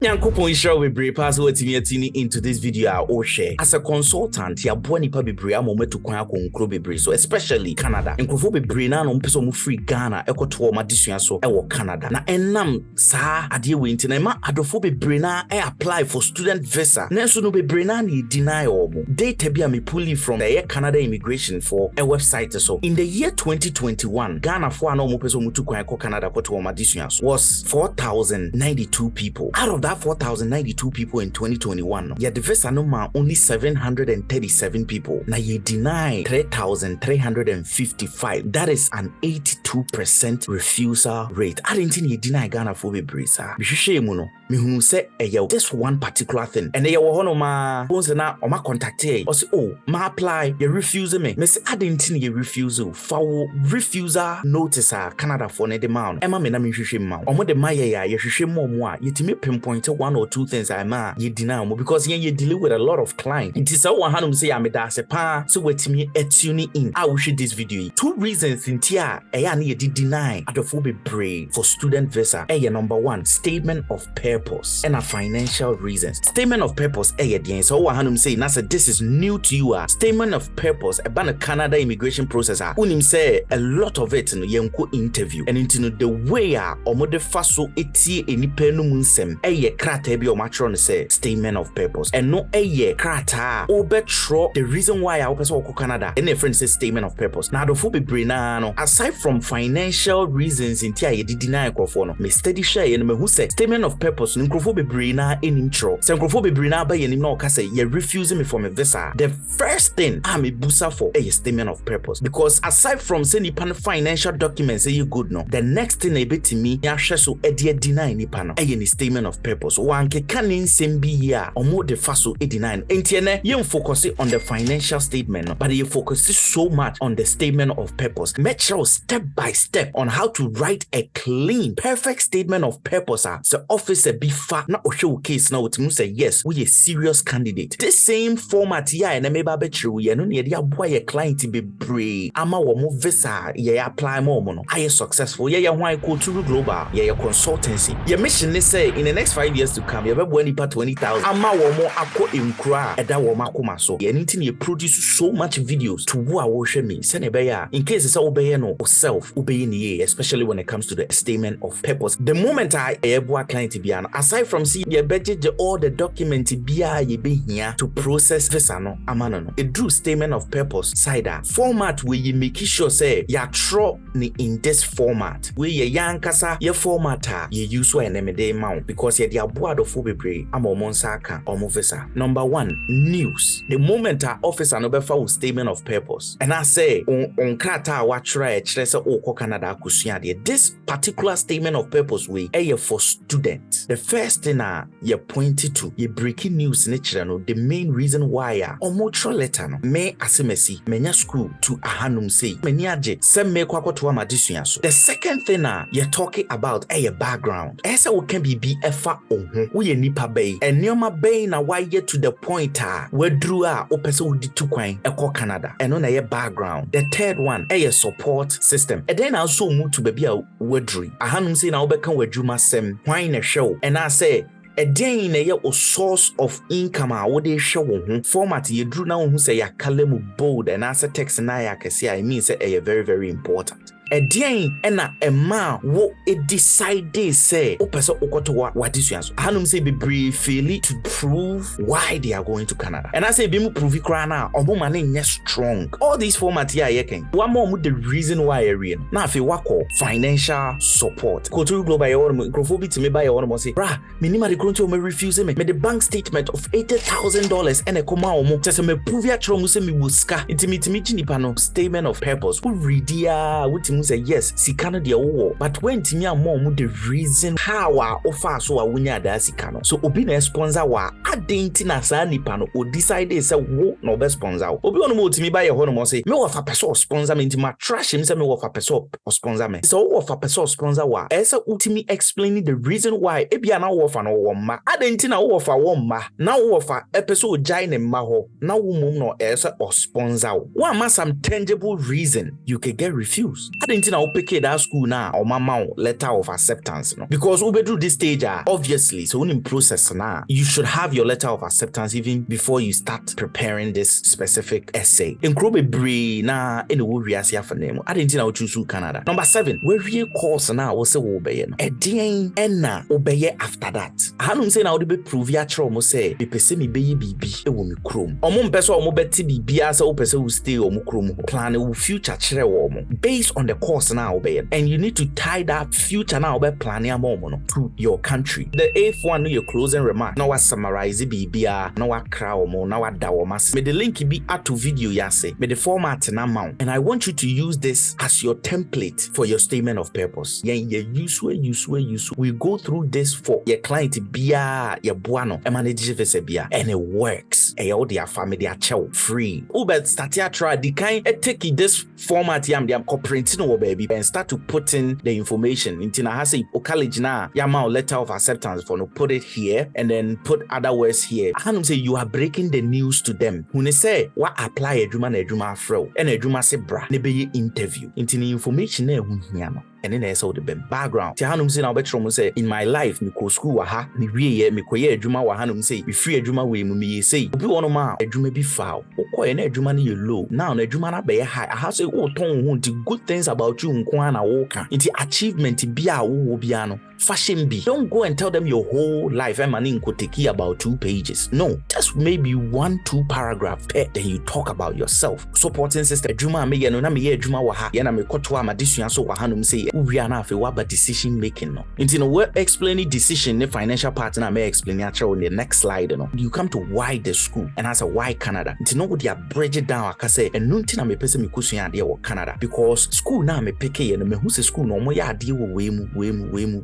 Nyankopon Israel bebree pass what me atini into this video or share. As a consultant, ya boa nipa bebree amome to kwan akonkro bebree so especially Canada. Nkrofo bebree na no mpese mu free Ghana ekoto ma disua so e wo Canada. Na enam saa ade we ntina ma adofo bebree na apply for student visa. Na so no bebree na deny omo. Data bi me pulling from the Canada immigration for a website so. In the year 2021, Ghana for na omo pese mu to kwan ko Canada koto ma disua so was 4,092 people. Out of that 4,092 people in 2021, yet the visa number only 737 people. Now you deny 3,355. That is an 82% refusal rate. I didn't think you deny Ghana for the brisa. Me say this one particular thing. And they were ma once na or ma contact or say, oh, ma apply, you refuse me. Me say I didn't think you refuse. For refusal notice Canada for ne demand. Emma me na me hwehwe ma. Omo de ma ye hwehwe mo a yetimi pinpoint one or two things I ma you deny mo because you deal with a lot of clients. It is so one say I'm da se pa so wetimi tune in. I will share this video. Two reasons in tia na you deny adofo bebree for student visa. Number one, statement of purpose and a financial reasons. Statement of purpose den so one say na say this is new to you. Statement of purpose about a Canada immigration process. Unim say a lot of it no yenko interview and into the way omo de fa so etie enipa no munsem krata bi o matron say statement of purpose and no krata obetro the reason why I person ko Canada and a friend say statement of purpose na do fo bebre na no aside from financial reasons in tia ye deny crofo no me study share no me who say statement of purpose no crofo bebre na enim tro say crofo bebre na ba ye nim na o ka say ye refuse me for me visa. The first thing I'm a busa for a statement of purpose because aside from say nipa financial documents say you good no the next thing e beti me ya hwe so e de deny nipa no ni statement of purpose. One can nsem bi ya omo de faso 89 entiene you focus on the financial statement but you focus so much on the statement of purpose. Make sure step by step on how to write a clean perfect statement of purpose. So officer be far na show case now to say yes we a serious candidate. This same format ya and meba betru ye no ne dia boy a client be brave ama wo mo visa ye apply mo no are successful ye hwan ko to global ye consultancy. Your mission is say in the next 5 years to come, you have nipa 20,000. Ama womo ako inkra eda womo akoma so. Anything you produce so much videos to wo awhwe me. Send beya in case it's obey no self obey ni especially when it comes to the statement of purpose. The moment I ebo client biano aside from see your budget all the document bia ye be here to process visa no amano no. It drew statement of purpose side format where you make sure say ya tro ni in this format. Where ye yankasa your format you use when emede mount because ye dia board of bebree ama monsaka omo visa. Number one, news. The moment our officer no befa with statement of purpose and I say on krata wa try say o Canada akusua de this particular statement of purpose we for students. The first thing you pointed to you breaking news nature no the main reason why omo tro letter no me asemesi menya school to ahanum say meni age se me kwakoto amadisua so. The second thing you're talking about background esa wo can be efa ohun wo ye nipa bay enioma bay na why get to the point where drew opese wo di tukwan eko Canada eno na ye background. The third one support system and then also move to baby wadru ahanum say na wo beka wadwuma sem hwan na hwe and I say again na a source of income what they show format you drew now who say ya kalemu bold and answer text na ya kesi I mean say very very important. Again ena ema wo decide say opese okoto wa disuanso hanum say be brief fairly to prove why they are going to Canada and I say be mu prove kra na obo ma na strong. All these formats here yeken one more the reason why area na afi wako financial support koto global your microphone to me buy your one say bra minima the country me refuse me the bank statement of $80,000 and e koma omo just me prove ya tro mu say me buska intimi nipa no statement of purpose who read ya say yes sikano de wo but when timi amom the reason how offer so awunya da sikano so obi na sponsor wa adenti na sa nipa no o decide say wo no be sponsor obi ono mo timi ba ye ho no mo say me wo fa person sponsor me ntima trash him say me wo fa person sponsor me so wo fa person sponsor wa esa ultimi explaining the reason why ebia na wo fa no wo ma adenti na wo fa wo ma na wo fa episode jai ne ma ho na wo mum no esa o sponsor wo ma some tangible reason you can get refused. didn't know pick that school now or mama letter of acceptance. No? Because we do this stage, obviously, so in process now, you should have your letter of acceptance even before you start preparing this specific essay. In Krobe Bree na in the Wuriasia for name. I didn't know choose Canada. Number 7, where real course now was a obey. A ding enna obey after that. I hadn't say now the be prove ya trauma say be pese me baby e wo me krom. Omo mpese omo beti bibia say o pese wo stay omo krom ho. Plan wo future chere wo omo based on the course now obey. And you need to tie that future now obey planning amomo to your country. The 8th one your closing remark. Now what summarize bibia, now what cry omo, now what da omo. May the link be add to video yase. May the format na mount. And I want you to use this as your template for your statement of purpose. Use. We go through this for your client bia your buano and manage bia and it works. All their family they are free. Uber start to try the kind take this format yam printing over baby and start to put in the information into na hase o college na yama letter of acceptance for no put it here and then put other words here. I say you are breaking the news to them. When they say what apply edwuma na edwuma afro and edwuma se bra ne be interview into the information na ehun no. And then I saw the background. Tihanum say now betrom say in my life me ko school wa ha me wie me koye adwuma wa hanum say me free adwuma we mu me say obi wono ma adwuma bi foul okoye na adwuma na low now na adwuma na be high. I have say o ton ho the good things about you nko na wo ka nti achievement bi a wo bia no fashion bi. Don't go and tell them your whole life. I'm an take about 2 pages. No, just maybe 1-2 paragraph. Then you talk about yourself. Supporting sister Juma me no na me Juma wa ha. Na me kotoa ma disua so wa hanum say we are na fe wa ba decision making no. Nti no we explaining decision the financial partner may explain actually on the next slide no. You come to why the school and as a why Canada. Nti no would ya bridge it down aka say enu nti na me pese me kusua ade wo Canada because school na me pick ye no me hu say school no mo ya ade wo we mu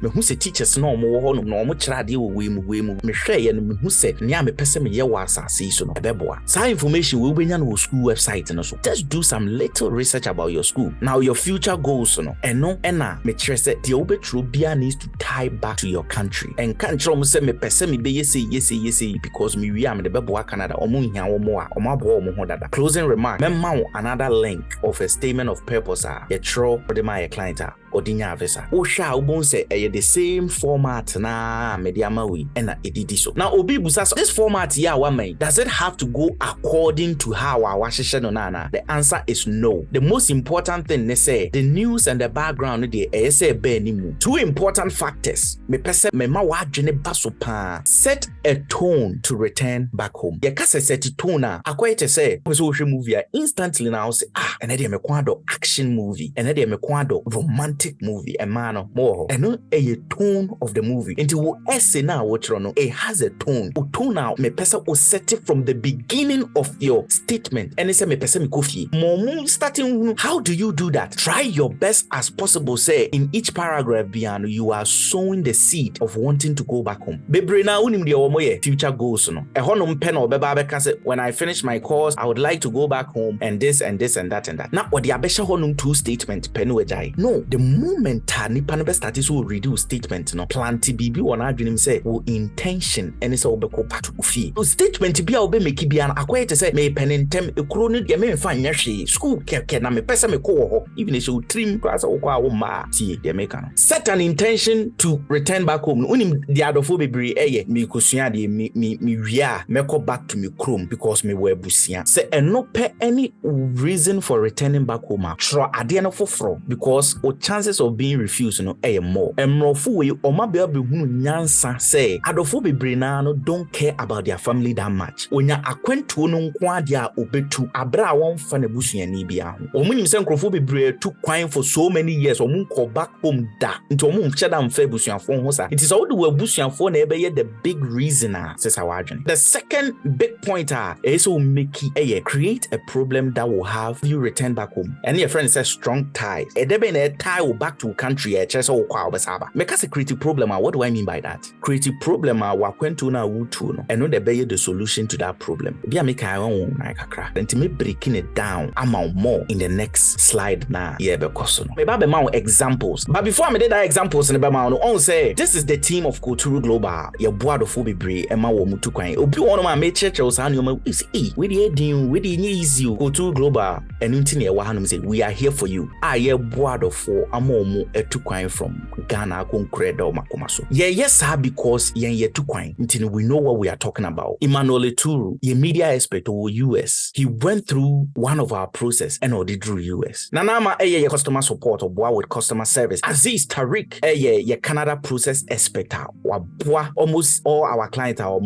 me hu say teachers no mo ho no mo kira ade wo we mu me hwe ye no me hu say nia me pese me ye wo asase so no ebeboa. Some information we benya no school website no so just do some little research about your school. Now your future goals no eno ena me kire say the obetro bia needs to tie back to your country and kan kire mo say me pese me be yesi because me wi am the beboa Canada omo hia wo mo a omo abo omo ho dada. Closing remark memma another link of a statement of purpose ye tro for the my client odinya avisa o hwa ubon say the same format na mediama we and edidi so now obi busa this format here wa man does it have to go according to how our hwehye no na the answer is no. The most important thing they say the news and the background they say be ni mu 2 important factors me pese me ma wa adwene baso pa set a tone to return back home. Ye ka set tone na akoyete say so hwe movie instantly now say and dey me kwado action movie and dey me kwado romantic movie a man more and a tone of the movie into essay now what no it has a tone now me person will set it from the beginning of your statement and it's a me person me coffee more starting. How do you do that? Try your best as possible. Say in each paragraph beyond you are sowing the seed of wanting to go back home. Bebre na unim de omoye future goals no e honom pen or beba beka say when I finish my course I would like to go back home and this and this and that and that. Now what the abesha honum 2 statement pen wejai no the moment nipa no be start so reduce statement no plenty bibi wona adwenem say wo intention and say obeko part ofie o statement bia obe make bia akoyete say me pen ntem ekuro no de me mfa nya hwe school keke na me pese me ko ho even if you trim class wo kwa wo ma tie de make no set an intention to return back home unim the adofo bebre eye me kosua de me wia me ko back to me chrome because me we busia say eno pe any reason for returning back home tro ade no foforo because o chances of being refused no more emrofu we omabia be hunu nyansa say adofo bebre na no don't care about their family that much onya akwantuo no nko ade a obetu abra won fa na busuani bia ho omunim se nkrofo bebre tu kwan for so many years omun ko back home da nti omum cheda mfa busuafo ho sa it is all the busuafo na ebe ye the big reason sesa wadwene. The second big point is to make create a problem that will have you return back home and your friend says strong ties e dey be na tie back to country just all kwa obesaba make a creative problem. What do I mean by that? Creative problem wakwentu na wutu no and no the be the solution to that problem be make I own na kakra and me breaking it down amount more in the next slide na yeah because no me ba be ma examples, but before I did that examples in the ma no on say this is the team of Kulturu Global your board of bebre ema wo mutu kwan obi won ma me church o sa no is we dey edin we dey easy Kulturu Global enu nti na e wa hanum say we are here for you your board of amomu etu kwan from Ghana konkredo makoma so yes because ye tu kwan nti we know what we are talking about. Emmanuel Turu ye media expert o US, he went through one of our process and or drew US nanama ye customer support or boa with customer service. Aziz Tariq ye Canada process expert wa boa almost all our clients are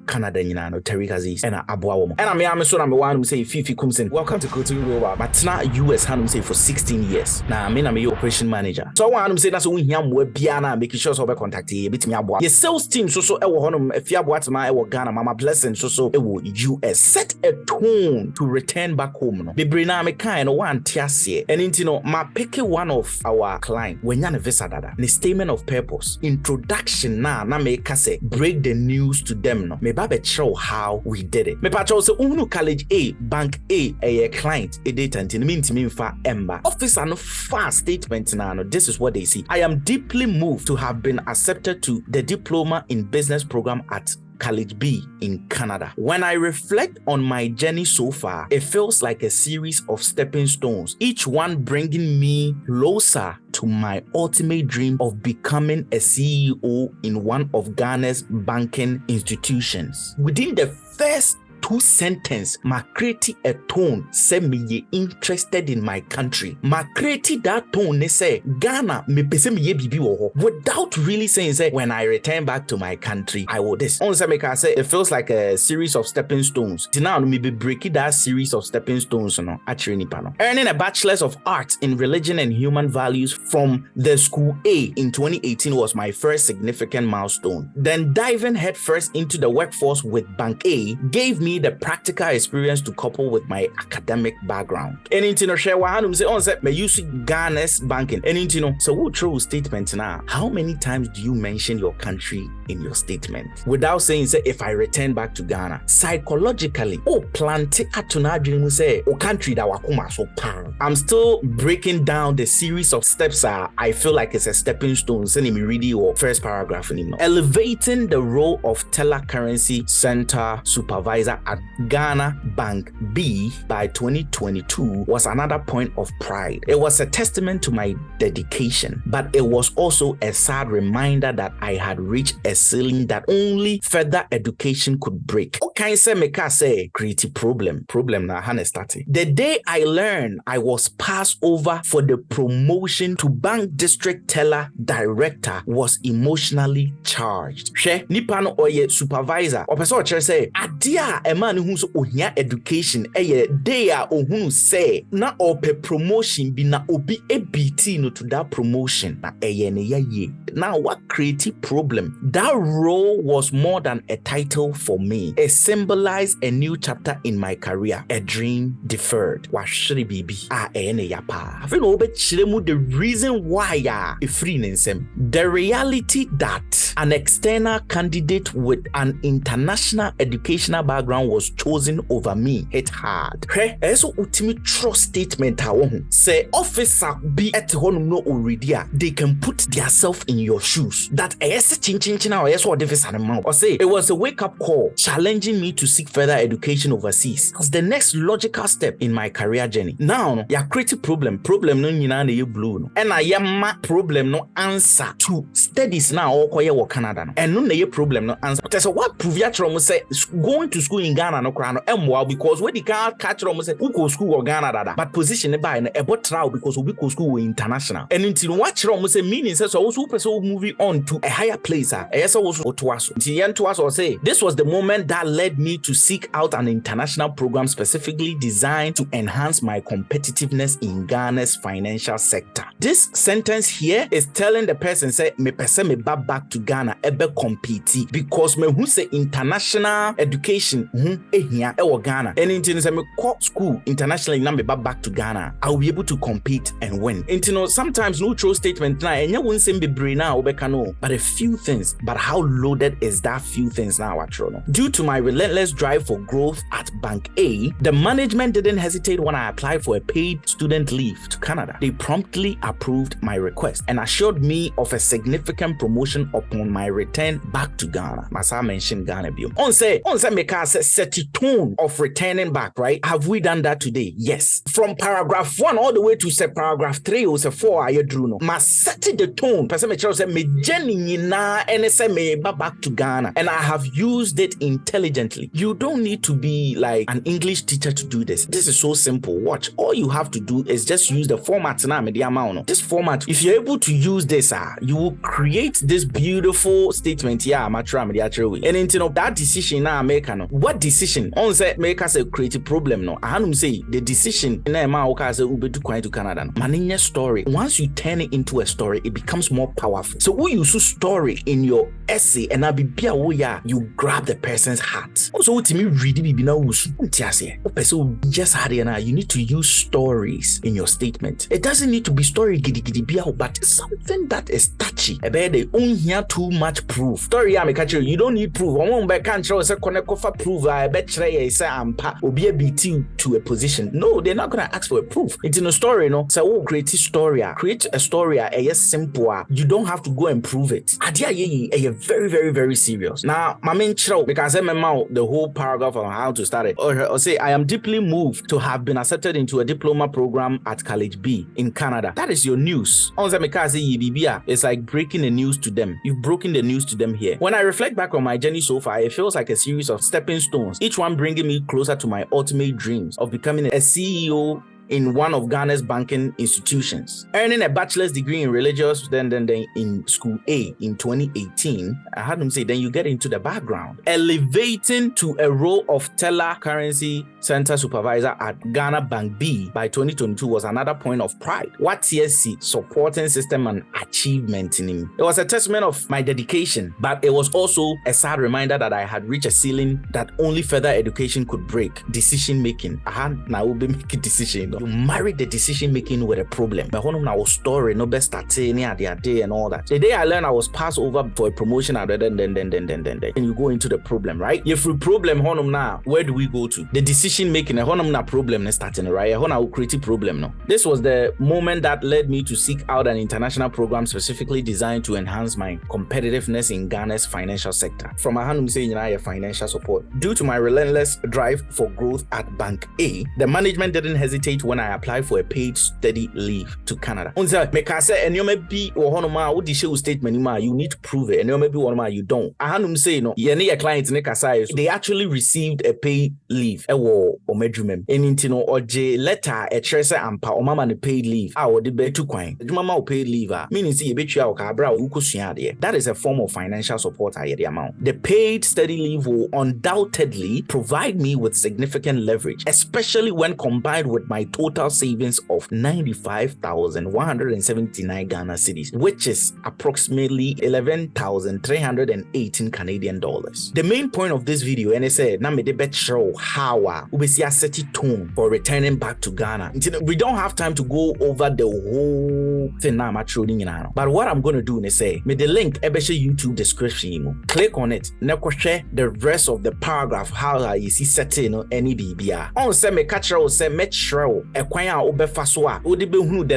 Canada nyina no Tariq Aziz and aboa wo and me so na me wan say Fifi Kumsin welcome to Kulturu Global but na US hanum say for 16 years na me na me operation manager so wan say na so we hia mo bia na making sure so be contact ye bitimi aboa ye sales team so e wo honum afia aboa tama e wo Ghana mama blessing so e wo US set a tone to return back home no bebre na me kan no wan tiase and into no ma pick one of our client when yana visa dada the statement of purpose introduction na me say break the news to them no me ba be show how we did it me pa show say unu college A bank A client e data nti me ntimi mfa emba officer no fast statement na no this is what they see. I am deeply moved to have been accepted to the diploma in business program at College B in Canada. When I reflect on my journey so far, it feels like a series of stepping stones, each one bringing me closer to my ultimate dream of becoming a CEO in one of Ghana's banking institutions. Within the first 2 sentences, ma create a tone say me ye interested in my country. Ma create that tone ne say Ghana me pese me ye bibi wo ho without really saying say when I return back to my country I will this. On say me can say it feels like a series of stepping stones. Now me be breaking that series of stepping stones no actually nipa no. Earning a bachelor's of arts in religion and human values from the school A in 2018 was my first significant milestone. Then diving headfirst into the workforce with Bank A gave me the practical experience to couple with my academic background. Anything no share one say on say me use Ghana's banking. Anything no so what true statement now? How many times do you mention your country in your statement without saying say if I return back to Ghana? Psychologically, plenty atuna dream say o country that wakuma so pan. I'm still breaking down the series of steps I feel like it's a stepping stone. Send me read your first paragraph in elevating the role of teller currency center supervisor at Ghana Bank B by 2022 was another point of pride. It was a testament to my dedication, but it was also a sad reminder that I had reached a ceiling that only further education could break. Okay, say creative problem na hane started. The day I learned I was passed over for the promotion to bank district teller director was emotionally charged. She nipa no oye supervisor or person say adia a man who's ohia education day a ohunu say na ope promotion bi na obi EBT no to that promotion na ne ye. Now what creative problem? That role was more than a title for me. It symbolized a new chapter in my career, a dream deferred. Washiri bibi ne yapa. Afi no obe chiremu the reason why free nensem. The reality that an external candidate with an international educational background was chosen over me hit hard. So ultimate trust statement say officer be at home no already they can put themselves in your shoes. That or say it was a wake-up call challenging me to seek further education overseas as the next logical step in my career journey. Now your creative problem no nyina na ye blue no and I am problem no answer to studies now or koye wo Canada no and no na ye problem no answer. So what prove ya try say going to school in Ghana no kra no emwa because when the can't catch them say who go school or Ghana dada but position by no e bot trial because we go school international and until watch them say meaning say so also person moving on to a higher place yes also to us or say this was the moment that led me to seek out an international program specifically designed to enhance my competitiveness in Ghana's financial sector. This sentence here is telling the person say me back to Ghana ebe compete because me who say international education ho ehia ewo Ghana. And into say me call school internationally na me back to Ghana, I will be able to compete and win. Into sometimes no true statement na enya won sem bebre na obeka no, but a few things. But how loaded is that few things now actually? Due to my relentless drive for growth at Bank A, the management didn't hesitate when I applied for a paid student leave to Canada. They promptly approved my request and assured me of a significant promotion upon my return back to Ghana. As I mentioned Ghana biom. On say make us set the tone of returning back, right? Have we done that today? Yes. From paragraph 1 all the way to say paragraph 3 or say 4 I drew no. Ma set the tone. Person me say me jenny na and say me back to Ghana, and I have used it intelligently. You don't need to be like an English teacher to do this. This is so simple. Watch. All you have to do is just use the format na me the amount. This format, if you're able to use this, you will create this beautiful statement here. And into that decision now make what decision? On say make us a creative problem no. I say the decision na ma oka say ube to Canada. Maninya story. Once you turn it into a story, it becomes more powerful. So we use story in your essay and I be you grab the person's heart. Also to me read it be now just had you need to use stories in your statement. It doesn't need to be story but something that is touchy. They don't hear too much proof. Story you don't need proof. Can't show proof. I bet say ampa or be a BT to a position. No, they're not gonna ask for a proof. It's in a story, no. So create a story. Create a story simple. You don't have to go and prove it. Very, very, very serious. Now, my main show, because I'm out the whole paragraph on how to start it. Or say, I am deeply moved to have been accepted into a diploma program at College B in Canada. That is your news. It's like breaking the news to them. You've broken the news to them here. When I reflect back on my journey so far, it feels like a series of stepping stones, each one bringing me closer to my ultimate dreams of becoming a CEO in one of Ghana's banking institutions. Earning a bachelor's degree in religious, then in school A in 2018, I had them say, then you get into the background. Elevating to a role of teller currency center supervisor at Ghana Bank B by 2022 was another point of pride. What TSC supporting system and achievement in him. It was a testament of my dedication, but it was also a sad reminder that I had reached a ceiling that only further education could break. Decision making. I had now be making decision. You marry the decision making with a problem. But when I was story, no best at day and all that. The day I learned I was passed over for a promotion, and then you go into the problem, right? If we problem now, where do we go to? The decision making, a na problem is starting, right? A creative problem no. This was the moment that led me to seek out an international program specifically designed to enhance my competitiveness in Ghana's financial sector. From a saying financial support. Due to my relentless drive for growth at Bank A, the management didn't hesitate when I applied for a paid study leave to Canada. And you may be statement, you need to prove it, and you may be one you don't. I say no, your clients they actually received a paid leave. And intino or J letter a tracer and pa or mama paid leave. I would be too quiet. Mama paid leave. Meaning see a bit that is a form of financial support. The amount. The paid study leave will undoubtedly provide me with significant leverage, especially when combined with my total savings of 95,179 Ghana cedis, which is approximately 11,318 Canadian dollars. The main point of this video, and I said, na me de bet show how we see a set tone for returning back to Ghana. We don't have time to go over the whole thing now. But what I'm going to do is say, me the link ebeshe YouTube description. Click on it. Now share the rest of the paragraph how you see setting any BBR. On say me catch or say me sure the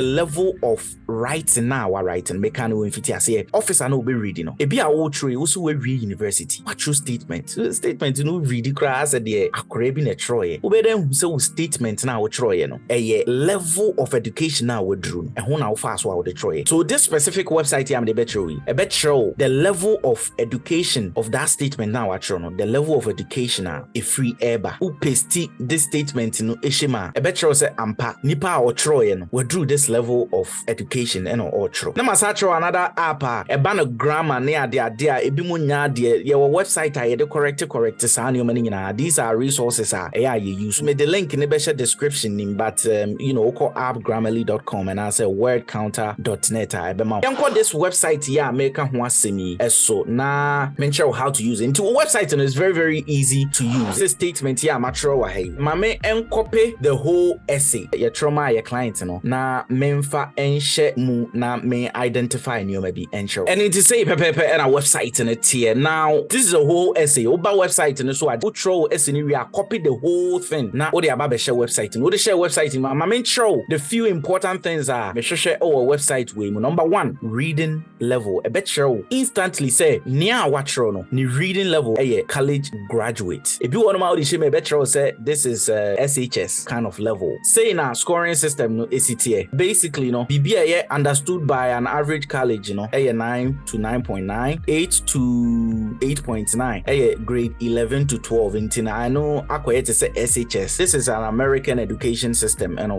level of writing now writing mechanical say officer no be reading no. Ebi a wo true also we read university. What true statement no read class there akore bi na troye. We then say statement na wo troye no. Level of education na we drew. Ehun na wo fa so wo troye. So this specific website here am the better the level of education of that statement now actually no. The level of education a free eba. Who paste this statement no eshima. Say ampa nipa or troy we drew this level of education and or tro. Na masatro another app eba no grammar ne ade ebi mu nya ade ye website ye de correct saa ne mani nyina. These are resources you use. Me the link in the best description but call appgrammarly.com and I say wordcounter.net ebema. Yanko this website make ho asemi eso na mention how to use it. Into a website and it's very very easy to use. This statement matro wa hey. Mame copy the whole essay. Your trauma your client na memfa enhye mu na me identify new maybe ensure. And it is say pepe and a website in it here. Now this is a whole essay. Oba website and so I throw essay we are copy the whole thing. Na odi aba share website. No the share website mama show the few important things are me share our website we. Number 1, reading level. A bet show instantly say near watch no ni reading level college graduate. If you want to share me bet show say this is SHS kind of level. Say na scoring system no ACTA. Basically BBA understood by an average college 9 to 9.9, 8 to 8.9. Grade 11 to 12 intina. I know akwete say SHS. This is an American education system and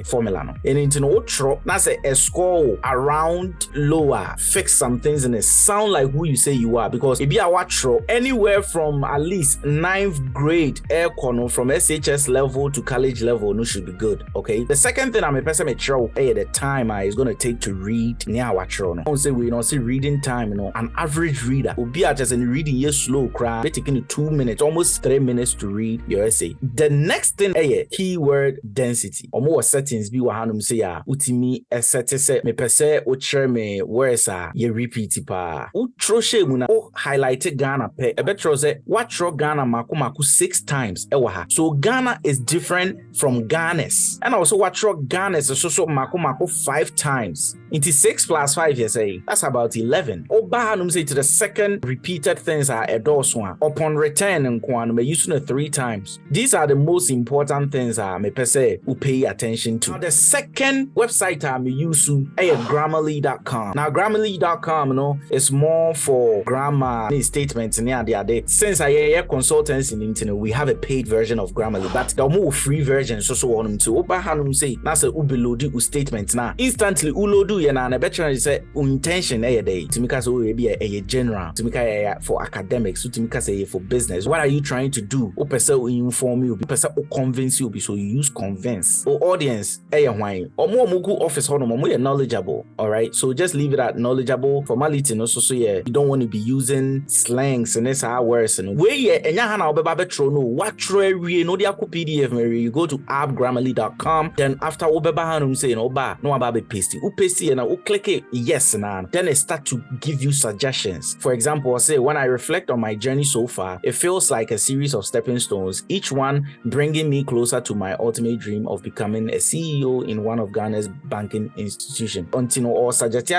formula no. And into tro na say a score around lower fix some things and it sound like who you say you are because if you are watro anywhere from at least 9th grade from SHS level to college level no should be good. Okay, the second thing I'm a person the time is going to take to read near watro no. I say we see reading time an average reader will be just in reading your slow cry taking 2 minutes almost 3 minutes to read your essay. The next thing keyword density more settings be wahanum say utimi set say me pese o share me words ye repeat pa o tro she mu na o highlight Ghana pe e betro say what tro Ghana maku 6 times ha. So Ghana is different from Ghanas and also what tro Ghana so maku 5 times into 6 plus 5 you say that's about 11. O bahanum say to the second repeated things are endorse one upon return and kwan me using it 3 times. These are the most important things me pese who pay attention to. Now the second website I use grammarly.com. Now grammarly.com is more for grammar statements and the since I consultants in internet we have a paid version of Grammarly but the more free version so on to oba hanum say na say ubeload statements na instantly uloadu ye na better say intention day to make us be a general to make for academics to make us for business. What are you trying to do? O person will inform you, person will convince you, so you use convince. O audience why or more mugu office more knowledgeable. All right, so just leave it at knowledgeable. Formality no so you don't want to be using slangs and this words and where enya hana obeba betro no what try we no dia PDF Mary you go to appgrammarly.com. Then after obeba hanum say no ba no about be paste you paste and you click it yes na then it start to give you suggestions. For example, I say when I reflect on my journey so far it feels like a series of stepping stones, each one bringing me closer to my ultimate dream of becoming a CEO in one of Ghana's banking institutions. Or suggest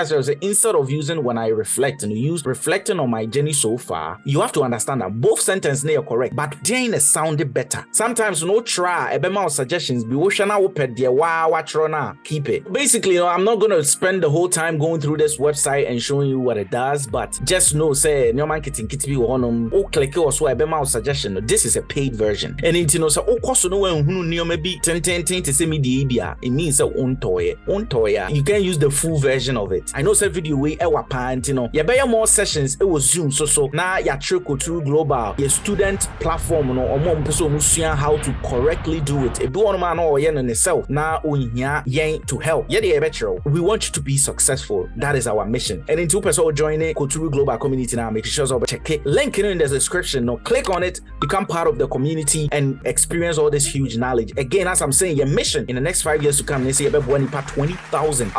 instead of using when I reflect and use reflecting on my journey so far, you have to understand that both sentences are correct, but then it sounded better. Sometimes no try a bema suggestions be keep it. Basically, I'm not gonna spend the whole time going through this website and showing you what it does, but just know say no man click or so a bema suggestion. This is a paid version. And it so no one maybe 10 to say me it means you can use the full version of it. I know say video way you better more sessions it was Zoom so now ya trickle through global your student platform or more person how to correctly do it. If you want man or yen in itself now to help we want you to be successful. That is our mission. And in 2 person join it Koturu Global community now make sure check it link in the description click on it, become part of the community and experience all this huge knowledge. Again, as I'm saying, your mission in the next 5 years to come, they say about 20,000.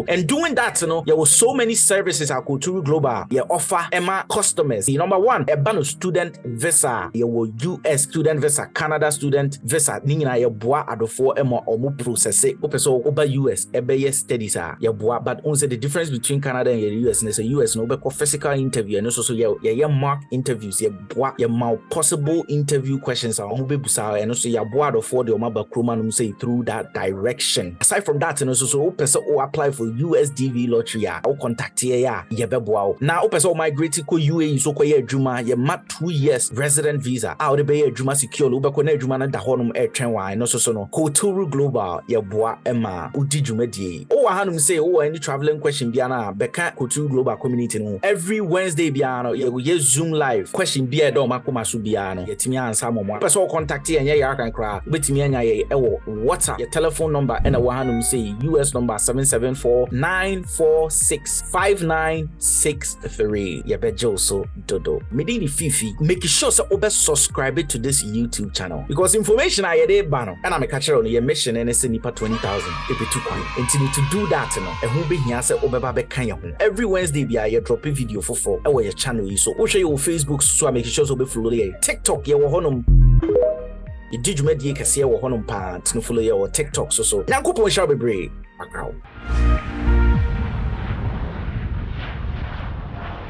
And doing that, there was so many services at Kulturu Global. You offer Emma customers. Number 1, a ban of student visa. You will US student visa, Canada student visa. Nina ya boa adofo Emma omu process it. Opeso over US, ebe studies are ya boa. But only the difference between Canada and the US, and it's a US no be physical interview and also yeah mock interviews ya possible interview questions are on busa and also ya board of for the omaba kroma say through that direction. Aside from that, and also so person or apply for USDV lottery or contact ya beboa. Now person migrate ko UAE so ko ye adwuma ye mat 2 years resident visa out the be adwuma secure ube ko na adwuma no da honum etwen wan no so no Kulturu Global ye boa ema udi dwumadie o wa hanum say o any traveling question bia na beka Kulturu Global community no every Wednesday bia no ye Zoom live question bia do makoma so bia no yetimi ansa momo person contact ye nya ya kan kra betimi anya ye ewo WhatsApp your telephone number and wa hanum say US number 774-946-5963 ye bejo so dodo medini fifi make sure say obe subscribe to this YouTube channel because information I dey ba no and I make catch on your mission and say nipa 20,000 if it too quick until to do that no e ho be hia say obeba be kan ye ho every Wednesday bia ye drop a video for e your channel yi so wo share your Facebook so make sure so be follow ye TikTok ye wo honum ye djumadi kase ye wo honum pa tinu follow ye wo TikTok so nyankopon sha bebre akrawo